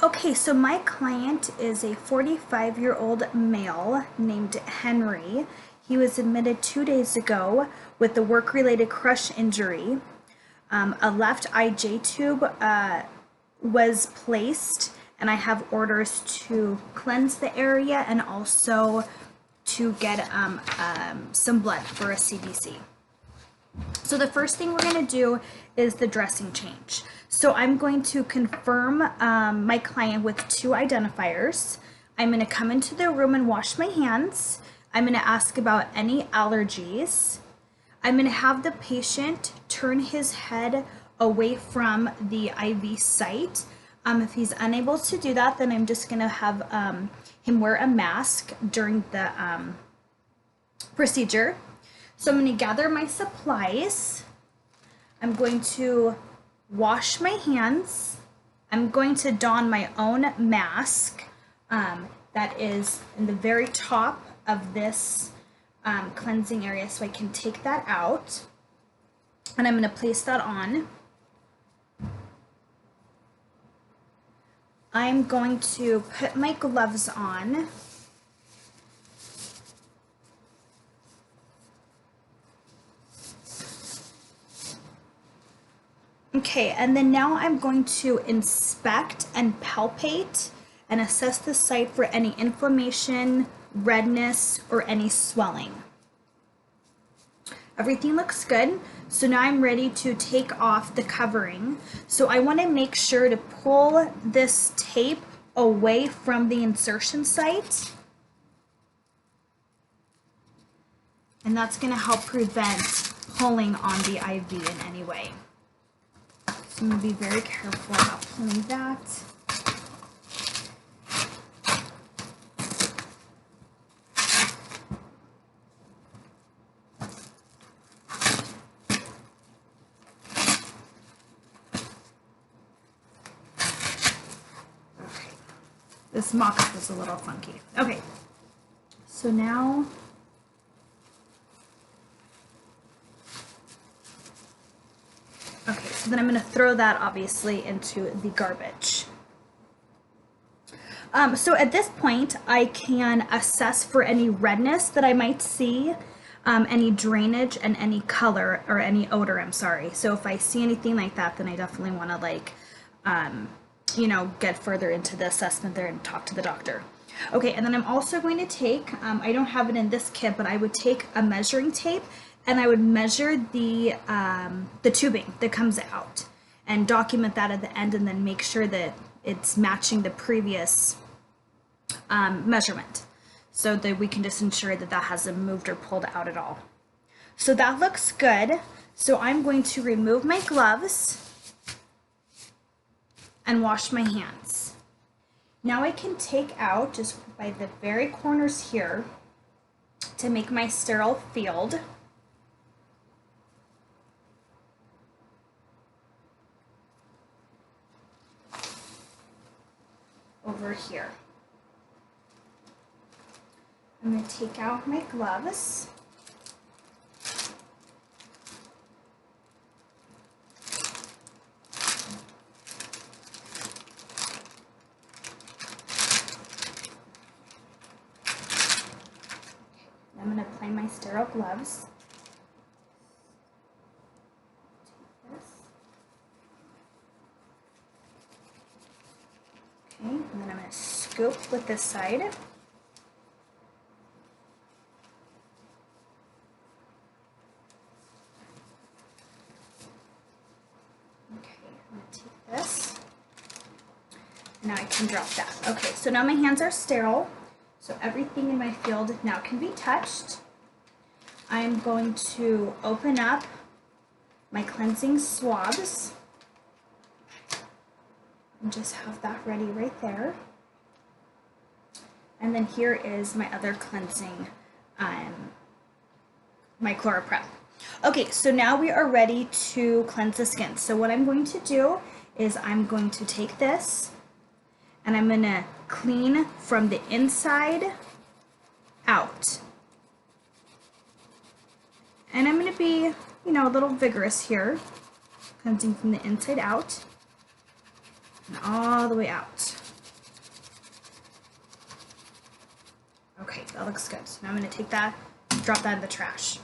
Okay, so my client is a 45-year-old male named Henry. He was admitted 2 days ago with a work-related crush injury. A left IJ tube was placed, and I have orders to cleanse the area and also to get some blood for a CBC. So the first thing we're going to do is the dressing change. So I'm going to confirm my client with 2 identifiers. I'm going to come into the room and wash my hands. I'm going to ask about any allergies. I'm going to have the patient turn his head away from the IV site. If he's unable to do that, then I'm just going to have him wear a mask during the procedure. So I'm going to gather my supplies. I'm going to wash my hands. I'm going to don my own mask that is in the very top of this cleansing area, so I can take that out. And I'm going to place that on. I'm going to put my gloves on. Okay, and then now I'm going to inspect and palpate and assess the site for any inflammation, redness, or any swelling. Everything looks good, so now I'm ready to take off the covering. So I want to make sure to pull this tape away from the insertion site, and that's going to help prevent pulling on the IV in any way. So I'm going to be very careful about pulling that. This mock-up is a little funky. Okay, so now so then I'm going to throw that obviously into the garbage. So at this point, I can assess for any redness that I might see, any drainage, and any color or any odor, I'm sorry. So if I see anything like that, then I definitely want to get further into the assessment there and talk to the doctor. Okay, and then I'm also going to take, I don't have it in this kit, but I would take a measuring tape and I would measure the tubing that comes out and document that at the end, and then make sure that it's matching the previous measurement, so that we can just ensure that that hasn't moved or pulled out at all. So that looks good. So I'm going to remove my gloves and wash my hands. Now I can take out, just by the very corners here, to make my sterile field. Over here. I'm going to take out my gloves. I'm going to apply my sterile gloves. Okay, and then I'm going to scoop with this side. Okay, I'm going to take this. Now I can drop that. Okay, so now my hands are sterile. So everything in my field now can be touched. I'm going to open up my cleansing swabs and just have that ready right there. And then here is my other cleansing, my ChloraPrep. Okay, so now we are ready to cleanse the skin. So what I'm going to do is I'm going to take this and I'm going to clean from the inside out. And I'm going to be, a little vigorous here, cleansing from the inside out and all the way out. that looks good. So now I'm going to take that, drop that in the trash.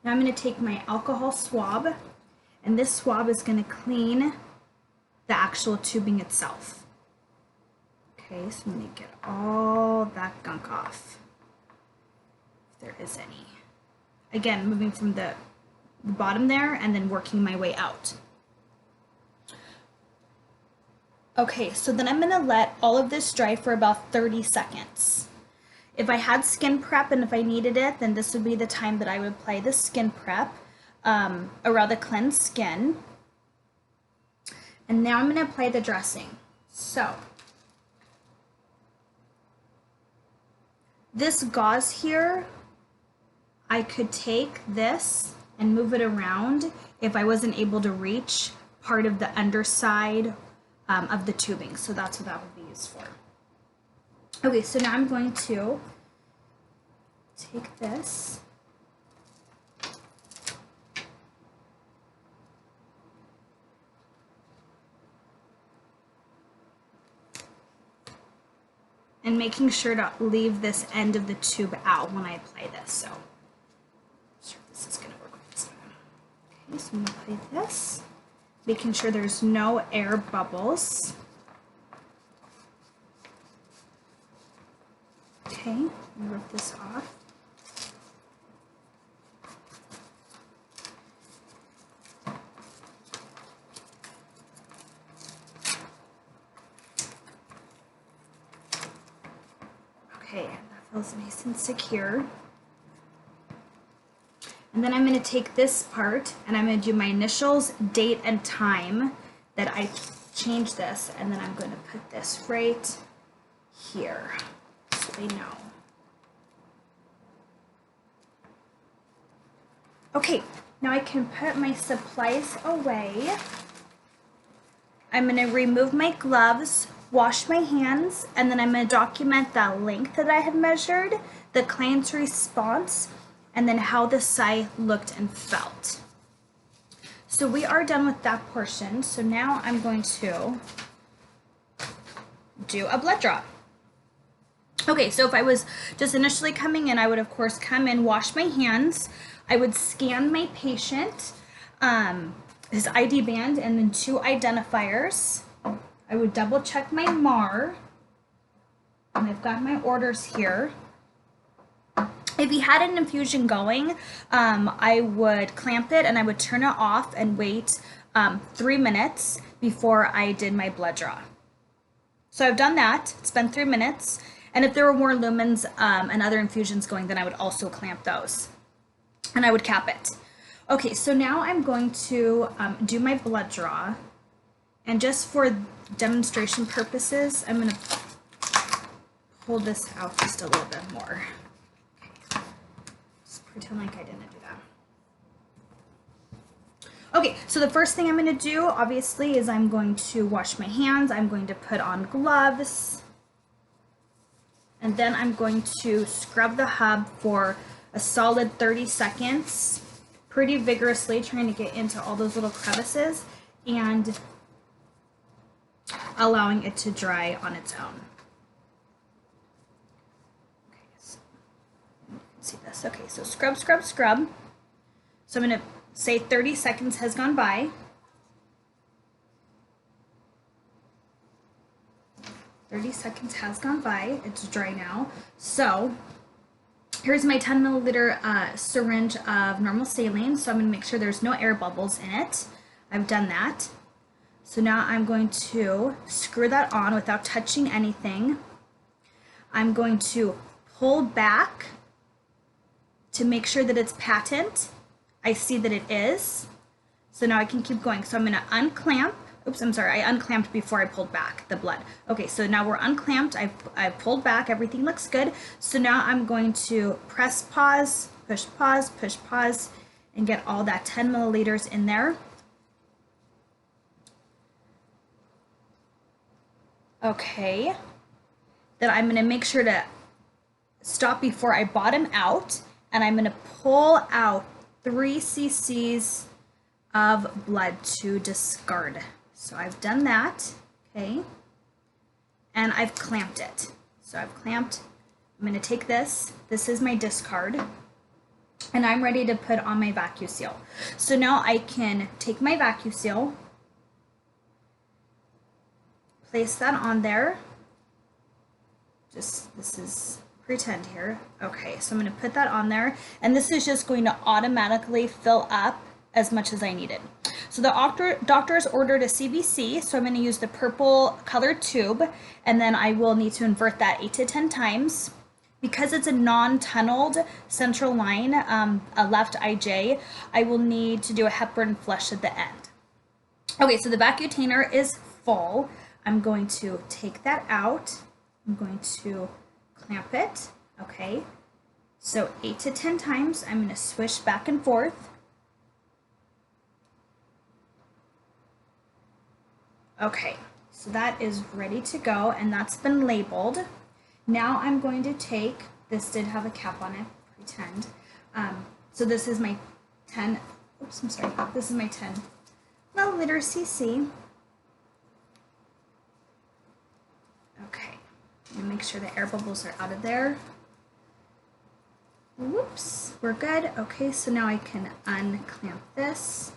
Now I'm going to take my alcohol swab, and this swab is going to clean the actual tubing itself. Okay, so I'm going to get all that gunk off, if there is any. Again, moving from the bottom there and then working my way out. Okay, so then I'm gonna let all of this dry for about 30 seconds. If I had skin prep and if I needed it, then this would be the time that I would apply the skin prep around the cleansed skin. And now I'm gonna apply the dressing. So, this gauze here, I could take this and move it around if I wasn't able to reach part of the underside of the tubing. So that's what that would be used for. Okay, so now I'm going to take this and making sure to leave this end of the tube out when I apply this. So I'm sure this is going to work with this one. Okay, so I'm going to apply this, making sure there's no air bubbles. Okay, rip this off. Okay, that feels nice and secure. And then I'm going to take this part and I'm going to do my initials, date, and time that I changed this, and then I'm going to put this right here so they know. Okay, now I can put my supplies away. I'm going to remove my gloves, wash my hands, and then I'm going to document the length that I had measured, the client's response, and then how the side looked and felt. So we are done with that portion. So now I'm going to do a blood draw. Okay, so if I was just initially coming in, I would of course come in, wash my hands. I would scan my patient, his ID band, and then 2 identifiers. I would double check my MAR, and I've got my orders here. If he had an infusion going, I would clamp it and I would turn it off and wait 3 minutes before I did my blood draw. So I've done that. It's been 3 minutes. And if there were more lumens and other infusions going, then I would also clamp those. And I would cap it. Okay, so now I'm going to do my blood draw. And just for demonstration purposes, I'm going to pull this out just a little bit more. Okay. Just pretend like I didn't do that. Okay, so the first thing I'm going to do, obviously, is I'm going to wash my hands. I'm going to put on gloves. And then I'm going to scrub the hub for a solid 30 seconds, pretty vigorously, trying to get into all those little crevices and allowing it to dry on its own. Okay, so you can see this. Okay, so scrub, scrub, scrub. So I'm going to say 30 seconds has gone by. 30 seconds has gone by. It's dry now. So here's my 10 milliliter syringe of normal saline. So I'm going to make sure there's no air bubbles in it. I've done that. So now I'm going to screw that on without touching anything. I'm going to pull back to make sure that it's patent. I see that it is. So now I can keep going. So I'm going to unclamp. Oops, I'm sorry, I unclamped before I pulled back the blood. Okay, so now we're unclamped. I've pulled back. Everything looks good. So now I'm going to press pause, push pause, and get all that 10 milliliters in there. Okay. Then I'm going to make sure to stop before I bottom out, and I'm going to pull out 3 cc's of blood to discard. So I've done that, okay, and I've clamped it. So I've clamped I'm going to take this. This is my discard. And I'm ready to put on my VacuSeal. So now I can take my VacuSeal, place that on there. This is pretend here. Okay, so I'm going to put that on there, and this is just going to automatically fill up as much as I needed. So the doctor has ordered a CVC, so I'm going to use the purple colored tube, and then I will need to invert that 8 to 10 times. Because it's a non-tunneled central line, a left IJ, I will need to do a Hepburn flush at the end. Okay, so the Vacutainer is full. I'm going to take that out. I'm going to clamp it. Okay, so 8 to 10 times. I'm going to swish back and forth. Okay, so that is ready to go, and that's been labeled. Now I'm going to take, this did have a cap on it, pretend. So this is my 10, oops, I'm sorry, this is my 10 milliliter CC. Okay, and make sure the air bubbles are out of there. Whoops, we're good. Okay, so now I can unclamp this.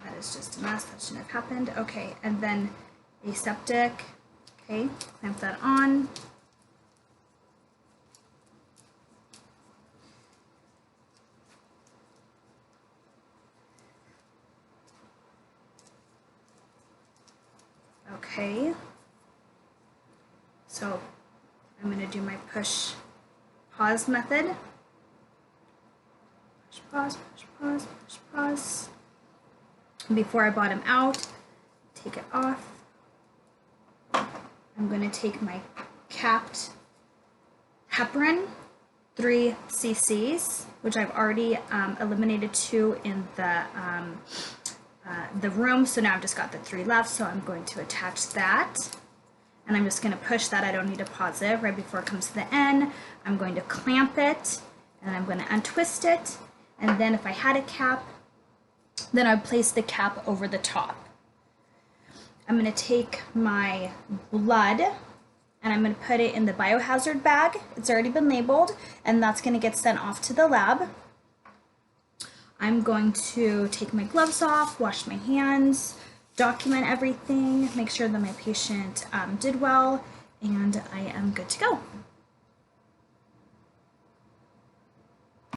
That is just a mess, that shouldn't have happened. Okay, and then aseptic. Okay, clamp that on. Okay, so I'm going to do my push pause method. Push pause, push pause, push pause. Before I bottom out, take it off. I'm going to take my capped heparin, 3 cc's, which I've already eliminated 2 in the room, so now I've just got the 3 left, so I'm going to attach that. And I'm just going to push that. I don't need to pause it right before it comes to the end. I'm going to clamp it, and I'm going to untwist it, and then if I had a cap, then I'd place the cap over the top. I'm going to take my blood and I'm going to put it in the biohazard bag. It's already been labeled, and that's going to get sent off to the lab. I'm going to take my gloves off, wash my hands, document everything, make sure that my patient did well, and I am good to go.